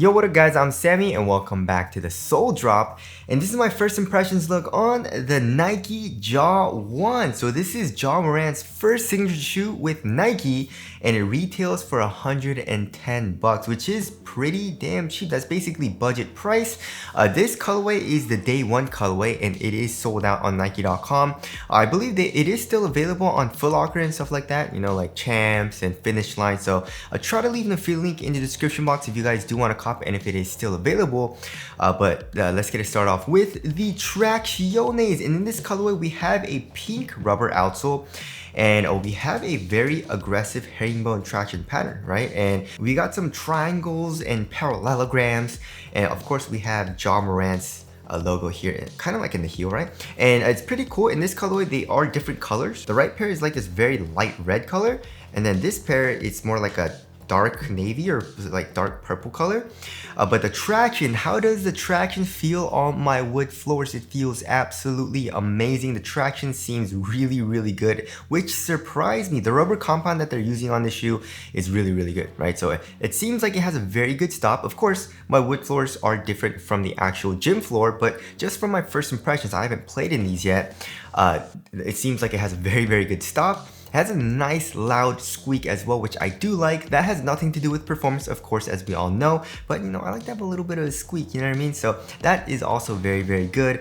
Yo, what up guys, I'm Sammy and welcome back to the Soul Drop. And this is my first impressions look on the Nike Jaw 1. So this is Ja Morant's first signature shoe with Nike and it retails for $110, which is pretty damn cheap. That's basically budget price. This colorway is the day one colorway and it is sold out on Nike.com. I believe that it is still available on Foot Locker and stuff like that, you know, like Champs and Finish Line. So I'll try to leave an affiliate link in the description box if you guys do want to copy and if it is still available. But let's get it started off with the Tracciones. And in this colorway, we have a pink rubber outsole. And we have a very aggressive herringbone traction pattern, right? And we got some triangles and parallelograms. And of course, we have Ja Morant's logo here, kind of like in the heel, right? And it's pretty cool. In this colorway, they are different colors. The right pair is like this very light red color. And then this pair, it's more like a dark navy or like dark purple color. But the traction, how does the traction feel on my wood floors? It feels absolutely amazing. The traction seems really, really good, which surprised me. The rubber compound that they're using on the shoe is really, really good, right? So it seems like it has a very good stop. Of course, my wood floors are different from the actual gym floor, but just from my first impressions, I haven't played in these yet. It seems like it has a very, very good stop. It has a nice loud squeak as well, which I do like. That has nothing to do with performance, of course, as we all know, but you know, I like to have a little bit of a squeak, you know what I mean? So that is also very, very good.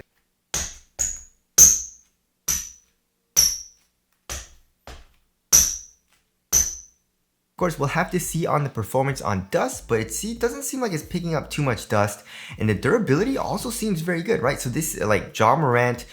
Of course, we'll have to see on the performance on dust, but it doesn't seem like it's picking up too much dust. And the durability also seems very good, right? So this, like Ja Morant,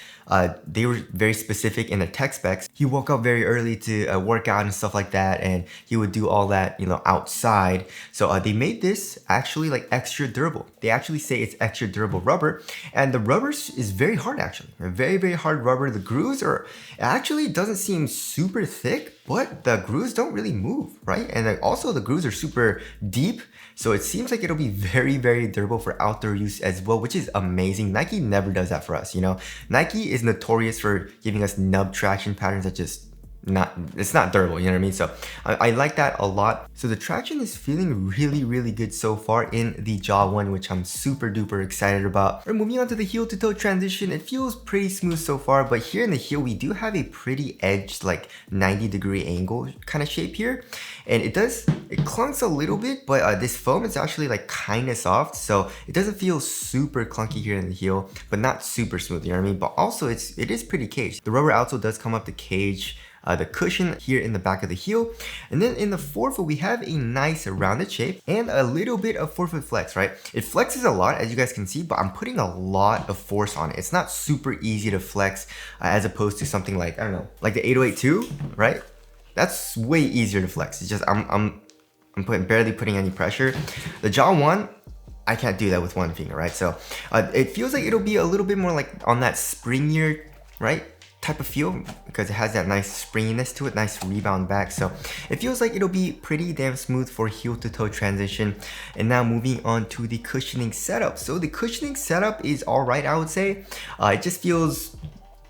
they were very specific in the tech specs. He woke up very early to work out and stuff like that, and he would do all that, you know, outside. So they made this actually like extra durable. They actually say it's extra durable rubber, and the rubber is very hard actually. A very, very hard rubber. The grooves are, actually doesn't seem super thick, but the grooves don't really move, right? And also the grooves are super deep. So it seems like it'll be very, very durable for outdoor use as well, which is amazing. Nike never does that for us, you know? Nike is notorious for giving us nub traction patterns that just it's not durable, you know what I mean? So I like that a lot. So the traction is feeling really, really good so far in the Ja 1, which I'm super duper excited about. We're moving on to the heel to toe transition. It feels pretty smooth so far, but here in the heel, we do have a pretty edged, like 90-degree angle kind of shape here. And it clunks a little bit, but this foam is actually like kind of soft. So it doesn't feel super clunky here in the heel, but not super smooth, you know what I mean? But also it is pretty caged. The rubber outsole does come up to cage the cushion here in the back of the heel. And then in the forefoot, we have a nice rounded shape and a little bit of forefoot flex, right? It flexes a lot, as you guys can see, but I'm putting a lot of force on it. It's not super easy to flex as opposed to something like, I don't know, like the 808-2, right? That's way easier to flex. It's just, I'm barely putting any pressure. The Ja 1, I can't do that with one finger, right? So it feels like it'll be a little bit more like on that springier, right, type of feel, because it has that nice springiness to it, nice rebound back. So it feels like it'll be pretty damn smooth for heel to toe transition. And now moving on to the cushioning setup. So the cushioning setup is all right, I would say. It just feels,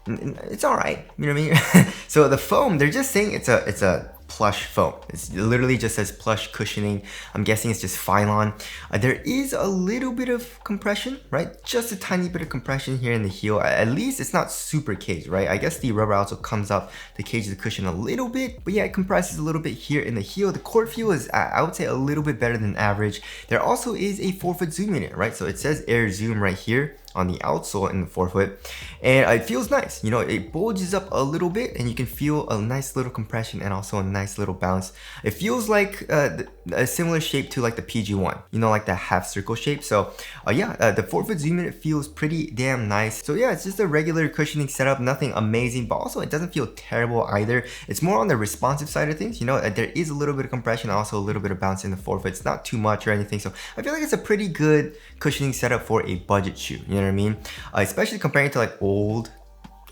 it's all right, you know what I mean? So the foam, they're just saying it's a plush foam. It literally just says plush cushioning. I'm guessing it's just Phylon. There is a little bit of compression, right? Just a tiny bit of compression here in the heel. At least it's not super caged, right? I guess the rubber also comes up to cage the cushion a little bit, but yeah, it compresses a little bit here in the heel. The court feel is, I would say, a little bit better than average. There also is a forefoot zoom in it, right? So it says air zoom right here on the outsole in the forefoot, and it feels nice. You know, it bulges up a little bit and you can feel a nice little compression and also a nice little bounce. It feels like a similar shape to like the PG1, you know, like that half circle shape. So yeah, the forefoot zoom in, it feels pretty damn nice. So yeah, it's just a regular cushioning setup, nothing amazing, but also it doesn't feel terrible either. It's more on the responsive side of things, you know. There is a little bit of compression, also a little bit of bounce in the forefoot. It's not too much or anything, so I feel like it's a pretty good cushioning setup for a budget shoe, you know what I mean? Especially comparing to like old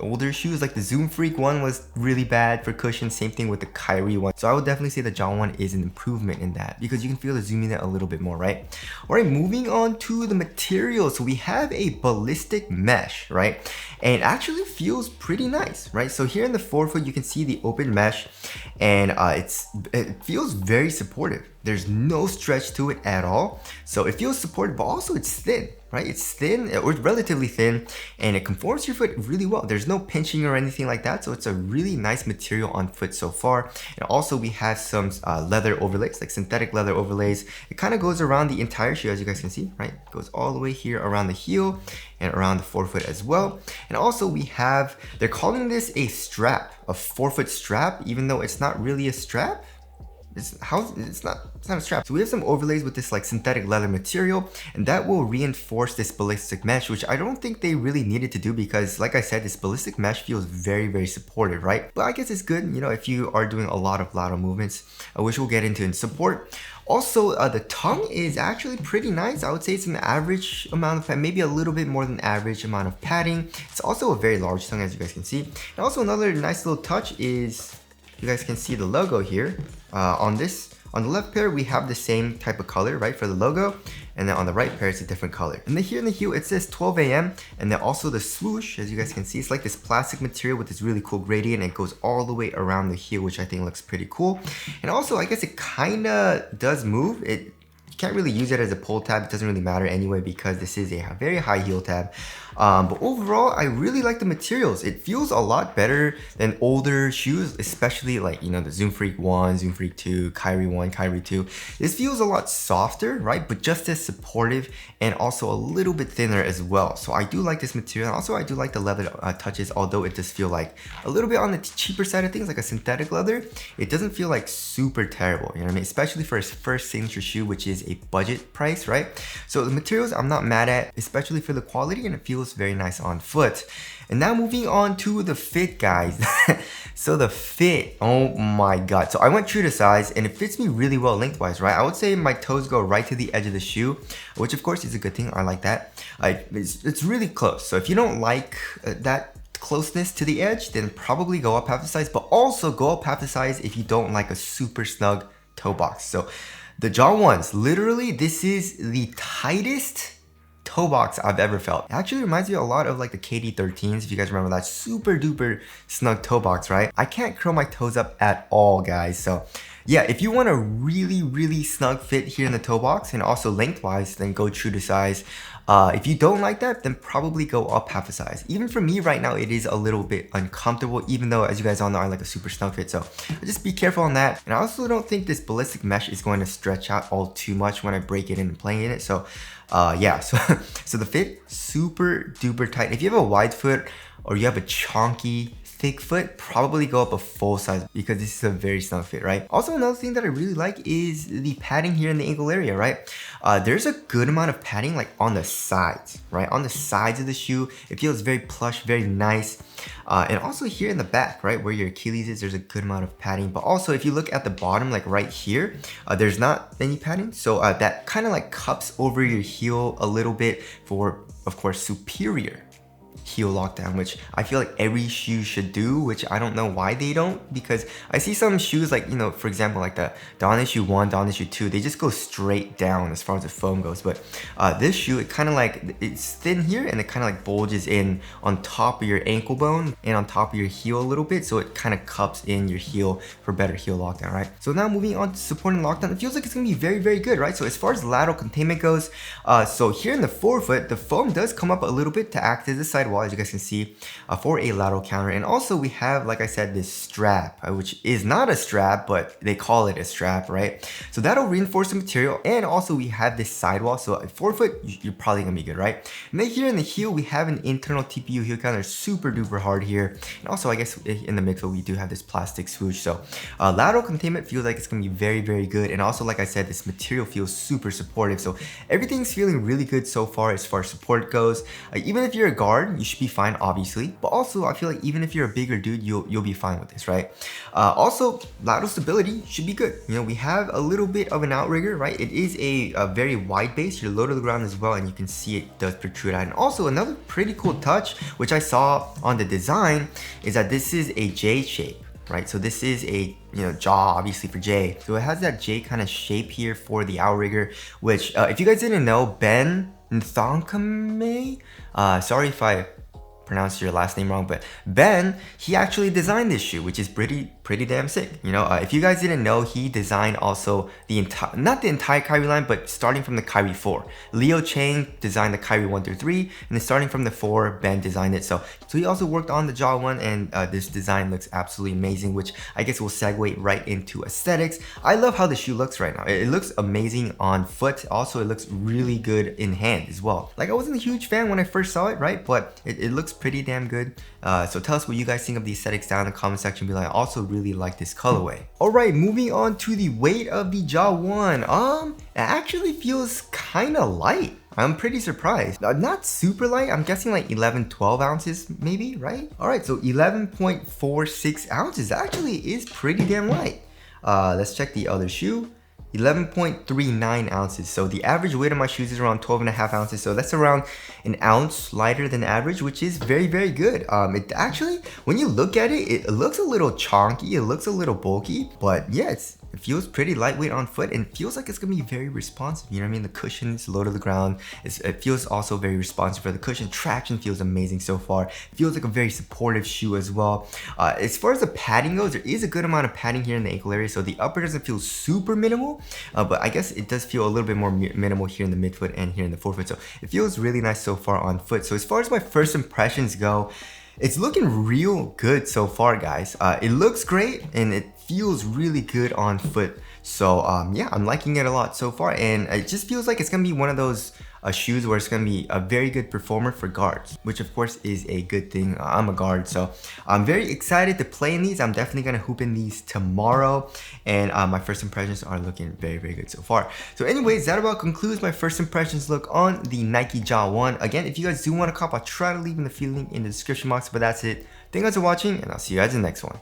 older shoes. Like the Zoom Freak one was really bad for cushion, same thing with the Kyrie one. So I would definitely say the Ja 1 is an improvement in that because you can feel the zoom in it a little bit more, right? All right, moving on to the material. So we have a ballistic mesh, right? And it actually feels pretty nice, right? So here in the forefoot, you can see the open mesh, and it feels very supportive. There's no stretch to it at all. So it feels supportive, but also it's thin, right? It's thin, or it's relatively thin, and it conforms to your foot really well. There's no pinching or anything like that. So it's a really nice material on foot so far. And also we have some leather overlays, like synthetic leather overlays. It kind of goes around the entire shoe, as you guys can see, right? It goes all the way here around the heel and around the forefoot as well. And also we have, they're calling this a strap, a forefoot strap, even though it's not really a strap. It's not a strap. So we have some overlays with this like synthetic leather material, and that will reinforce this ballistic mesh, which I don't think they really needed to do because, like I said, this ballistic mesh feels very, very supportive, right? But I guess it's good, you know, if you are doing a lot of lateral movements, which we'll get into in support. Also, the tongue is actually pretty nice. I would say it's an average amount of padding, maybe a little bit more than average amount of padding. It's also a very large tongue, as you guys can see. And also another nice little touch is, you guys can see the logo here. On the left pair, we have the same type of color, right, for the logo. And then on the right pair, it's a different color. And then here in the heel, it says 12 a.m. And then also the swoosh, as you guys can see, it's like this plastic material with this really cool gradient. It goes all the way around the heel, which I think looks pretty cool. And also, I guess it kind of does move. You can't really use it as a pull tab. It doesn't really matter anyway because this is a very high heel tab. But overall, I really like the materials. It feels a lot better than older shoes, especially like, you know, the Zoom Freak 1, Zoom Freak 2, Kyrie 1, Kyrie 2. This feels a lot softer, right? But just as supportive and also a little bit thinner as well. So I do like this material. And also I do like the leather touches, although it does feel like a little bit on the cheaper side of things, like a synthetic leather. It doesn't feel like super terrible, you know what I mean? Especially for his first signature shoe, which is a budget price, right? So the materials I'm not mad at, especially for the quality, and it feels very nice on foot. And now moving on to the fit, guys. So the fit, oh my god. So I went true to size, and it fits me really well lengthwise, right? I would say my toes go right to the edge of the shoe, which of course is a good thing. I like that. It's really close. So if you don't like that closeness to the edge, then probably go up half the size, but also go up half the size if you don't like a super snug toe box. So the Ja 1s, literally, this is the tightest toe box I've ever felt. It actually reminds me a lot of like the KD13s, if you guys remember that super duper snug toe box, right? I can't curl my toes up at all, guys. So yeah, if you want a really, really snug fit here in the toe box and also lengthwise, then go true to size. If you don't like that, then probably go up half a size. Even for me right now, it is a little bit uncomfortable, even though, as you guys all know, I like a super snug fit. So just be careful on that. And I also don't think this ballistic mesh is going to stretch out all too much when I break it and play in it. So yeah, so the fit, super duper tight. If you have a wide foot or you have a chonky, thick foot, probably go up a full size because this is a very snug fit, right? Also, another thing that I really like is the padding here in the ankle area, right? There's a good amount of padding like on the sides, right? On the sides of the shoe, it feels very plush, very nice. And also here in the back, right, where your Achilles is, there's a good amount of padding. But also if you look at the bottom, like right here, there's not any padding. So that kind of like cups over your heel a little bit for, of course, superior heel lockdown, which I feel like every shoe should do, which I don't know why they don't, because I see some shoes like, you know, for example, like the Dawn Issue 1, Dawn Issue 2, they just go straight down as far as the foam goes. But this shoe, it kind of like, it's thin here and it kind of like bulges in on top of your ankle bone and on top of your heel a little bit, so it kind of cups in your heel for better heel lockdown, right? So now moving on to support and lockdown, it feels like it's gonna be very, very good, right? So as far as lateral containment goes, so here in the forefoot, the foam does come up a little bit to act as a sidewall, as you guys can see, for a lateral counter. And also we have, like I said, this strap, which is not a strap, but they call it a strap, right? So that'll reinforce the material. And also we have this sidewall, so at forefoot, you're probably gonna be good, right? And then here in the heel, we have an internal TPU heel counter, super duper hard here. And also, I guess in the midfoot, we do have this plastic swoosh. So lateral containment feels like it's gonna be very, very good. And also, like I said, this material feels super supportive. So everything's feeling really good so far as support goes. Even if you're a guard, guard, you should be fine, obviously. But also, I feel like even if you're a bigger dude, you'll be fine with this, right? Also, lateral stability should be good. You know, we have a little bit of an outrigger, right? It is a very wide base. You're low to the ground as well, and you can see it does protrude out. And also, another pretty cool touch, which I saw on the design, is that this is a J shape. Right, so this is a jaw obviously for J, so it has that J kind of shape here for the outrigger, which if you guys didn't know, Ben Nthonkame, sorry if I pronounced your last name wrong, but Ben, he actually designed this shoe, which is pretty damn sick. If you guys didn't know, he designed also the entire, not the entire Kyrie line, but starting from the Kyrie 4. Leo Chang designed the Kyrie 1 through 3, and then starting from the 4, Ben designed it. So he also worked on the Jaw one, and this design looks absolutely amazing, which I guess will segue right into aesthetics. I love how the shoe looks right now. It looks amazing on foot. Also, it looks really good in hand as well. Like, I wasn't a huge fan when I first saw it, right? But it looks pretty damn good. So tell us what you guys think of the aesthetics down in the comment section below. I also really like this colorway. Alright, moving on to the weight of the Jaw 1. It actually feels kind of light. I'm pretty surprised. Not super light. I'm guessing like 11-12 ounces maybe, right? Alright, so 11.46 ounces actually is pretty damn light. Let's check the other shoe. 11.39 ounces. So the average weight of my shoes is around 12.5 ounces. So that's around an ounce lighter than average, which is very good. It actually, when you look at it, it looks a little chonky. It looks a little bulky, but yeah, it feels pretty lightweight on foot and feels like it's gonna be very responsive. You know what I mean? The cushion is low to the ground. It feels also very responsive for the cushion. Traction feels amazing so far. It feels like a very supportive shoe as well. As far as the padding goes, there is a good amount of padding here in the ankle area. So the upper doesn't feel super minimal, but I guess it does feel a little bit more minimal here in the midfoot and here in the forefoot. So it feels really nice so far on foot. So as far as my first impressions go, it's looking real good so far, guys. It looks great and it feels really good on foot. So yeah, I'm liking it a lot so far, and it just feels like it's gonna be one of those shoes where it's gonna be a very good performer for guards, which of course is a good thing. I'm a guard, so I'm very excited to play in these. I'm definitely gonna hoop in these tomorrow, and my first impressions are looking very good so far. So anyways, that about concludes my first impressions look on the Nike Jaw 1. Again, if you guys do want to cop, I'll try to leave in the link in the description box, but that's it. Thank you guys for watching, and I'll see you guys in the next one.